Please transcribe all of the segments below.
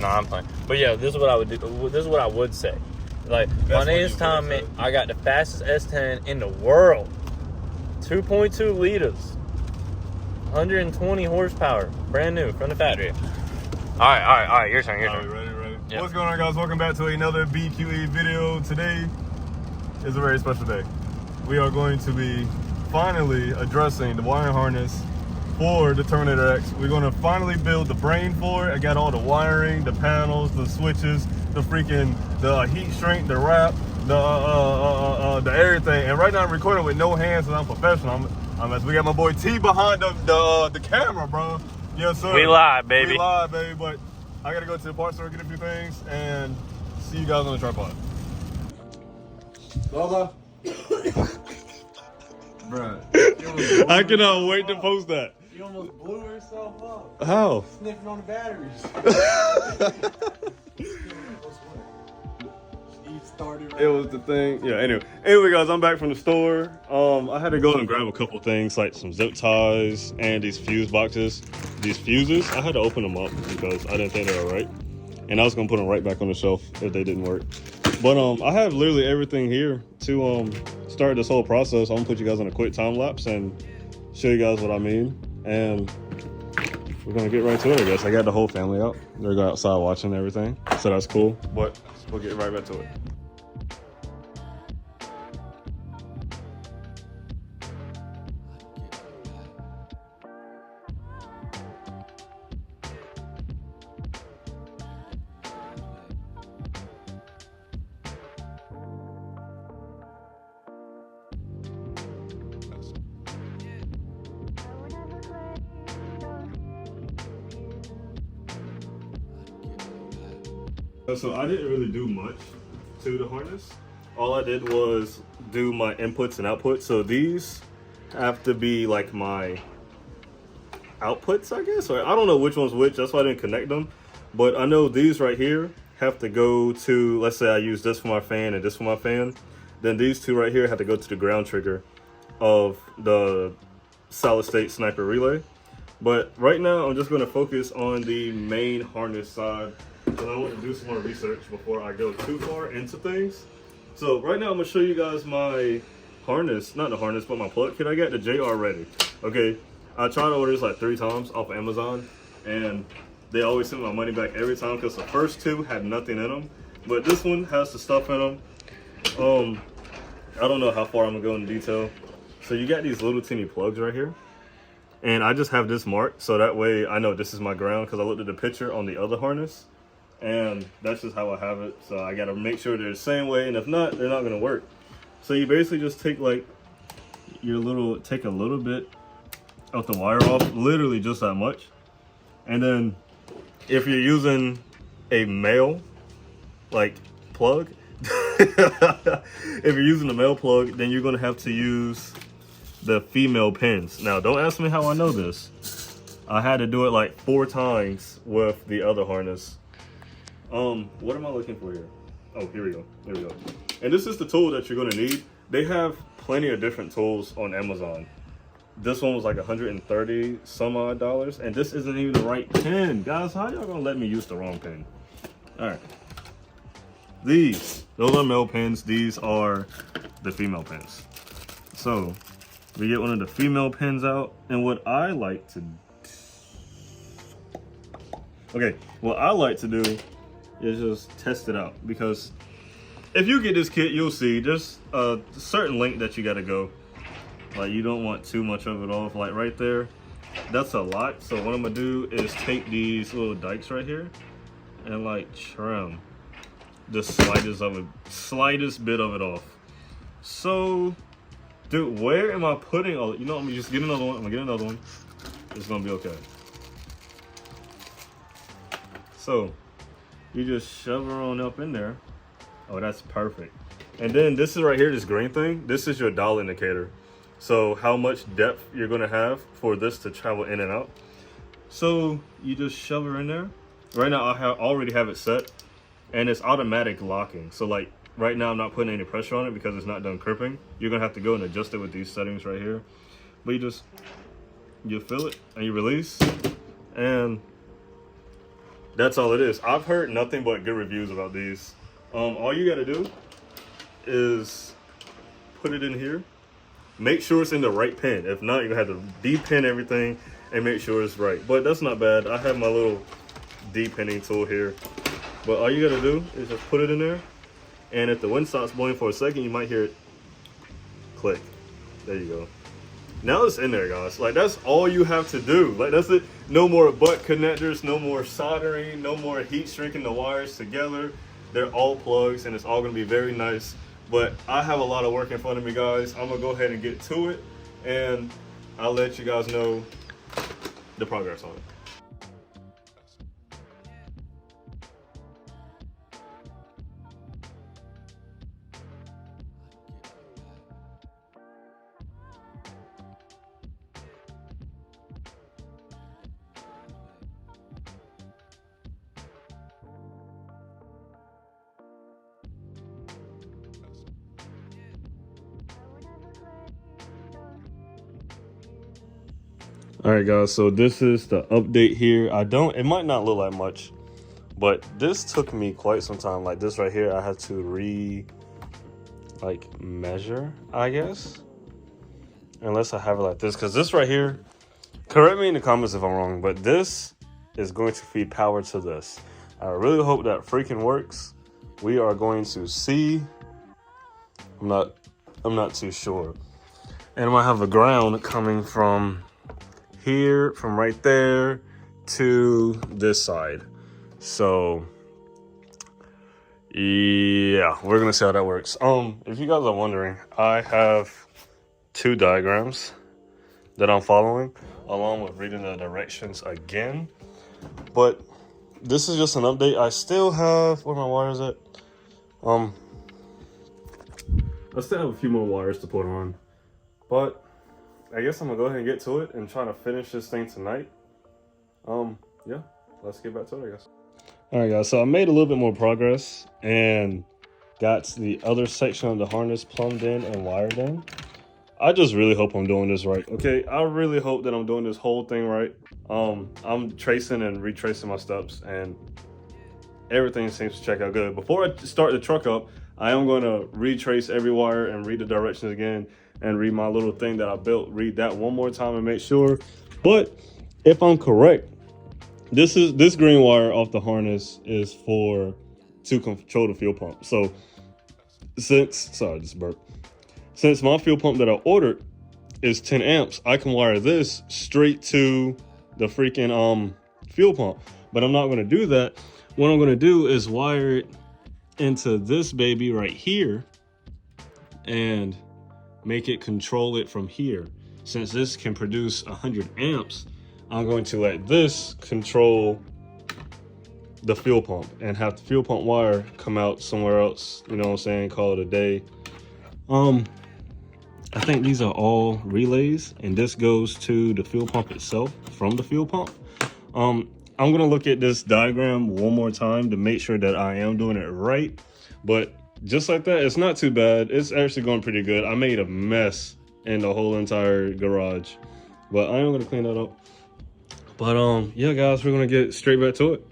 Nah, I'm playing. But yeah, this is what I would do. This is what I would say. Like, my name is Tommy. I got the fastest S10 in the world. 2.2 liters. 120 horsepower. Brand new from the factory. All right. Your turn. Ready. Yep. What's going on, guys? Welcome back to another BQE video. Today is a very special day. We are going to be finally addressing the wiring harness for the Terminator X. We're going to finally build the brain for it. I got all the wiring, the panels, the switches, the heat shrink, the wrap, the everything. And right now I'm recording with no hands, and I'm professional. We got my boy T behind the camera, bro. Yes, sir. We live, baby. But I gotta go to the parts store, get a few things, and see you guys on the tripod. Lola. Bruh. I cannot wait to post that. You almost blew herself up. How? Sniffing on the batteries. It was the thing. Yeah, anyway, guys, I'm back from the store. I had to go and grab a couple things like some zip ties and these fuse boxes. These fuses, I had to open them up because I didn't think they were right. And I was gonna put them right back on the shelf if they didn't work. But I have literally everything here to start this whole process. I'm gonna put you guys on a quick time lapse and show you guys what I mean. And we're gonna get right to it, I guess. I got the whole family out. They're going outside watching everything, so that's cool. But we'll get right back to it. So I didn't really do much to the harness. All I did was do my inputs and outputs. So these have to be like my outputs, I guess. Or I don't know which one's which. That's why I didn't connect them. But I know these right here have to go to, let's say I use this for my fan and this for my fan. Then these two right here have to go to the ground trigger of the solid state sniper relay. But right now I'm just going to focus on the main harness side. So I want to do some more research before I go too far into things. So right now I'm gonna show you guys my harness, not the harness, but my plug kit. I got the JR ready. Okay, I tried to order this like 3 times off of Amazon, and they always send my money back every time because the first 2 had nothing in them, but this one has the stuff in them. I don't know how far I'm gonna go in detail. So you got these little teeny plugs right here, and I just have this marked so that way I know this is my ground because I looked at the picture on the other harness. And that's just how I have it. So I gotta make sure they're the same way, and if not, they're not gonna work. So you basically just take like take a little bit of the wire off, literally just that much. And then if you're using a male like plug, if you're using a male plug, then you're gonna have to use the female pins. Now don't ask me how I know this. I had to do it like 4 times with the other harness. What am I looking for here? Oh, here we go. And this is the tool that you're gonna need. They have plenty of different tools on Amazon. This one was like $130 some odd, and this isn't even the right pin. Guys, how y'all gonna let me use the wrong pin? All right. Those are male pins. These are the female pins. So we get one of the female pins out, and what I like to do is just test it out, because if you get this kit, you'll see there's a certain length that you got to go. Like, you don't want too much of it off. Like right there, that's a lot. So what I'm gonna do is take these little dikes right here and like trim the slightest bit of it off. So dude, where am I putting all? You know, I'm gonna just get another one. It's gonna be okay. So you just shove her on up in there. Oh, that's perfect. And then this is right here, this green thing, this is your dial indicator. So how much depth you're gonna have for this to travel in and out. So you just shove her in there. Right now I already have it set, and it's automatic locking. So like right now I'm not putting any pressure on it because it's not done crimping. You're gonna have to go and adjust it with these settings right here. But you feel it and you release, and that's all it is. I've heard nothing but good reviews about these. All you gotta do is put it in here. Make sure it's in the right pin. If not, you have to de-pin everything and make sure it's right. But that's not bad. I have my little de-pinning tool here. But all you gotta do is just put it in there. And if the wind stops blowing for a second, you might hear it click. There you go. Now it's in there, guys. Like, that's all you have to do. Like, that's it. No more butt connectors, no more soldering, no more heat shrinking the wires together. They're all plugs, and it's all gonna be very nice. But I have a lot of work in front of me, guys. I'm gonna go ahead and get to it, and I'll let you guys know the progress on it. All right, guys, so this is the update here. It might not look like much, but this took me quite some time. Like this right here, I had to measure, I guess. Unless I have it like this, because this right here, correct me in the comments if I'm wrong, but this is going to feed power to this. I really hope that freaking works. We are going to see. I'm not too sure. And I might have a ground coming from here, from right there to this side. So yeah, we're gonna see how that works. If you guys are wondering, I have 2 diagrams that I'm following, along with reading the directions again. But this is just an update. I still have, where my wires at? I still have a few more wires to put on, but I guess I'm gonna go ahead and get to it and try to finish this thing tonight. Yeah, let's get back to it, I guess. All right, guys, so I made a little bit more progress and got the other section of the harness plumbed in and wired in. I just really hope I'm doing this right. Okay, I really hope that I'm doing this whole thing right. I'm tracing and retracing my steps, and everything seems to check out good. Before I start the truck up, I am going to retrace every wire and read the directions again, and read my little thing that I built. Read that one more time and make sure. But if I'm correct, this green wire off the harness is to control the fuel pump. So since my fuel pump that I ordered is 10 amps, I can wire this straight to the freaking fuel pump. But I'm not going to do that. What I'm going to do is wire it into this baby right here and make it control it from here. Since this can produce 100 amps, I'm going to let this control the fuel pump and have the fuel pump wire come out somewhere else, you know what I'm saying, call it a day. I think these are all relays, and this goes to the fuel pump itself from the fuel pump. I'm gonna look at this diagram one more time to make sure that I am doing it right, but just like that, it's not too bad. It's actually going pretty good. I made a mess in the whole entire garage, but I am gonna clean that up. But yeah, guys, we're gonna get straight back to it.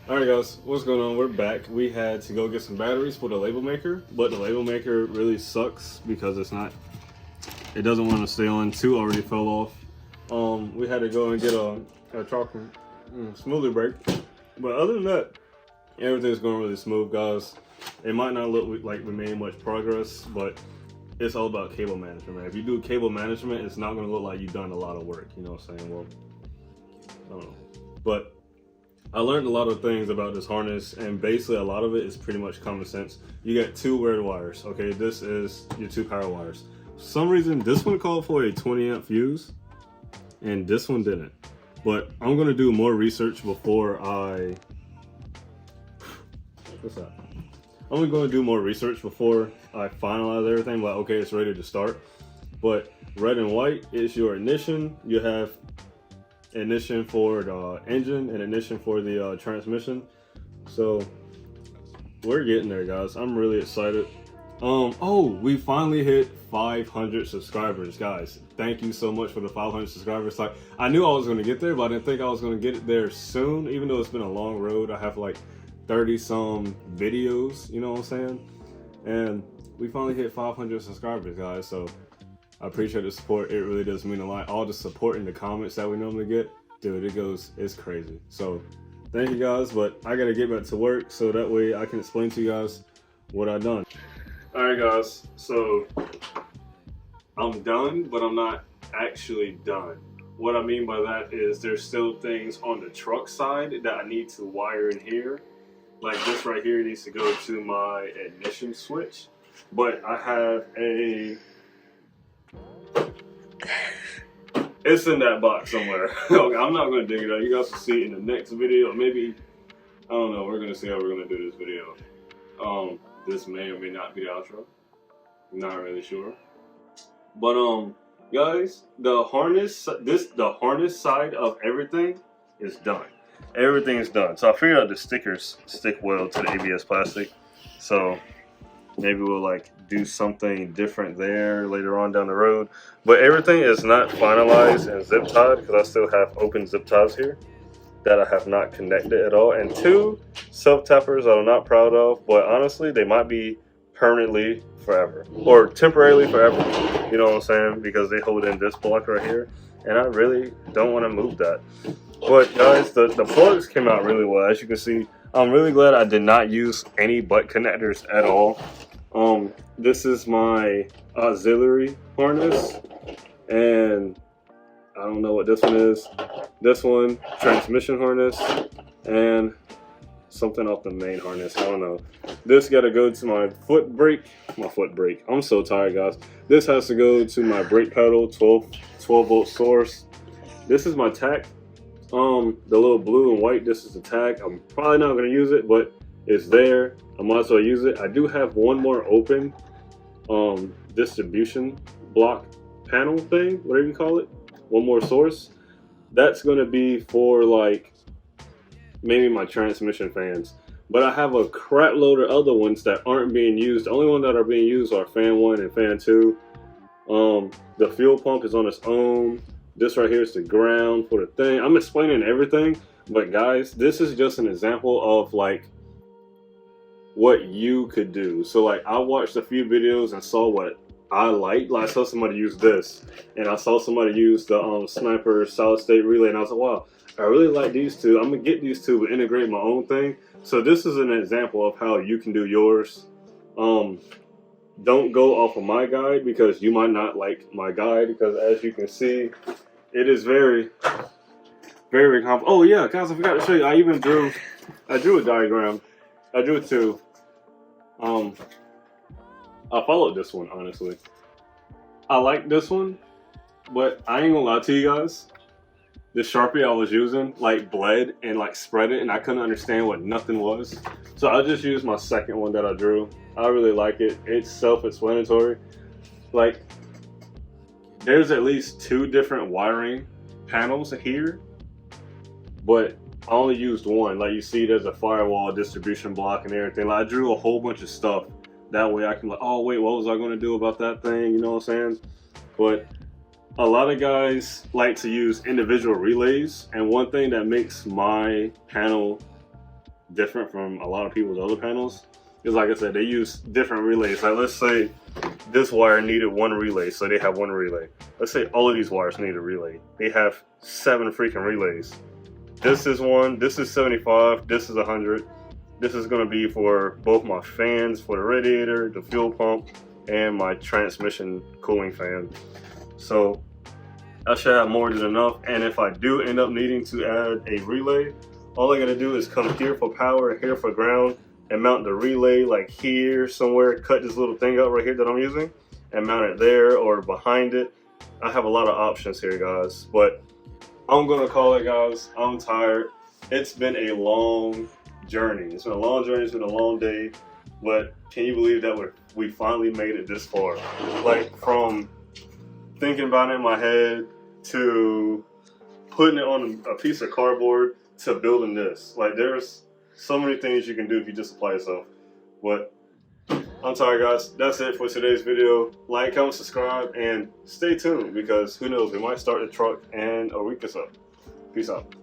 All right, guys, what's going on? We're back. We had to go get some batteries for the label maker, but the label maker really sucks because it doesn't want to stay on. 2 already fell off. We had to go and get a chocolate smoothie break, but other than that, everything's going really smooth, guys. It might not look like we made much progress, but it's all about cable management, man. If you do cable management, it's not going to look like you've done a lot of work, you know what I'm saying? Well, I don't know, but I learned a lot of things about this harness, and basically a lot of it is pretty much common sense. You got 2 weird wires, okay? This is your 2 power wires. For some reason, this one called for a 20 amp fuse, and this one didn't. But I'm gonna do more research before I What's that? I'm going to do more research before I finalize everything. Like, okay, it's ready to start. But red and white is your ignition. You have ignition for the engine and ignition for the transmission. So we're getting there, guys. I'm really excited. Oh, we finally hit 500 subscribers, guys. Thank you so much for the 500 subscribers. Like, I knew I was going to get there, but I didn't think I was going to get it there soon. Even though it's been a long road, I have like 30 some videos, you know what I'm saying? And we finally hit 500 subscribers, guys. So I appreciate the support. It really does mean a lot. All the support in the comments that we normally get, dude, it's crazy. So thank you guys, but I gotta get back to work so that way I can explain to you guys what I've done. All right, guys, so I'm done, but I'm not actually done. What I mean by that is there's still things on the truck side that I need to wire in here. Like this right here needs to go to my ignition switch, but I have a, it's in that box somewhere. Okay, I'm not gonna dig it out. You guys will see it in the next video. Maybe, I don't know, we're gonna see how we're gonna do this video. This may or may not be the outro. Not really sure. But guys, the harness side of everything is done. Everything is done. So I figured out the stickers stick well to the ABS plastic. So maybe we'll like do something different there later on down the road. But everything is not finalized and zip tied because I still have open zip ties here that I have not connected at all. And 2 self tappers that I'm not proud of, but honestly they might be permanently forever or temporarily forever. You know what I'm saying? Because they hold in this block right here. And I really don't want to move that. But guys, the plugs came out really well. As you can see, I'm really glad I did not use any butt connectors at all. This is my auxiliary harness, and I don't know what this one is. This one, transmission harness, and something off the main harness. I don't know. This got to go to my foot brake. I'm so tired, guys. This has to go to my brake pedal, 12 volt source. This is my tack. The little blue and white, this is the tag. I'm probably not going to use it, but it's there. I might as well use it. I do have one more open distribution block panel thing, whatever you call it. One more source. That's going to be for like maybe my transmission fans. But I have a crap load of other ones that aren't being used. The only ones that are being used are fan 1 and fan 2. The fuel pump is on its own. This right here is the ground for the thing. I'm explaining everything, but guys, this is just an example of like what you could do. So like I watched a few videos and saw what I liked. Like I saw somebody use this, and I saw somebody use the Sniper solid state relay, and I was like, wow, I really like these two. I'm gonna get these two but integrate my own thing. So this is an example of how you can do yours. Don't go off of my guide because you might not like my guide, because as you can see, it is very, very complex. Oh yeah, guys, I forgot to show you. I drew a diagram. I drew it too. I followed this one, honestly. I like this one, but I ain't gonna lie to you guys. The Sharpie I was using like bled and like spread it, and I couldn't understand what nothing was. So I just used my second one that I drew. I really like it. It's self-explanatory. Like, there's at least 2 different wiring panels here, but I only used one. Like you see, there's a firewall, distribution block, and everything. Like I drew a whole bunch of stuff. That way I can like, oh wait, what was I gonna do about that thing? You know what I'm saying? But a lot of guys like to use individual relays, and one thing that makes my panel different from a lot of people's other panels is, like I said, they use different relays. Like let's say this wire needed 1 relay, so they have 1 relay. Let's say all of these wires need a relay. They have 7 freaking relays. This is 1, this is 75, this is 100. This is gonna be for both my fans, for the radiator, the fuel pump, and my transmission cooling fan. So I should have more than enough. And if I do end up needing to add a relay, all I gotta do is come here for power, here for ground, and mount the relay like here somewhere. Cut this little thing out right here that I'm using and mount it there or behind it. I have a lot of options here, guys, but I'm gonna call it, guys. I'm tired. It's been a long journey. It's been a long journey. It's been a long day. But can you believe that we finally made it this far? Like, from thinking about it in my head to putting it on a piece of cardboard to building this. Like, there's so many things you can do if you just apply yourself. But I'm sorry, guys. That's it for today's video. Like, comment, subscribe, and stay tuned because who knows, we might start the truck in a week or so. Peace out.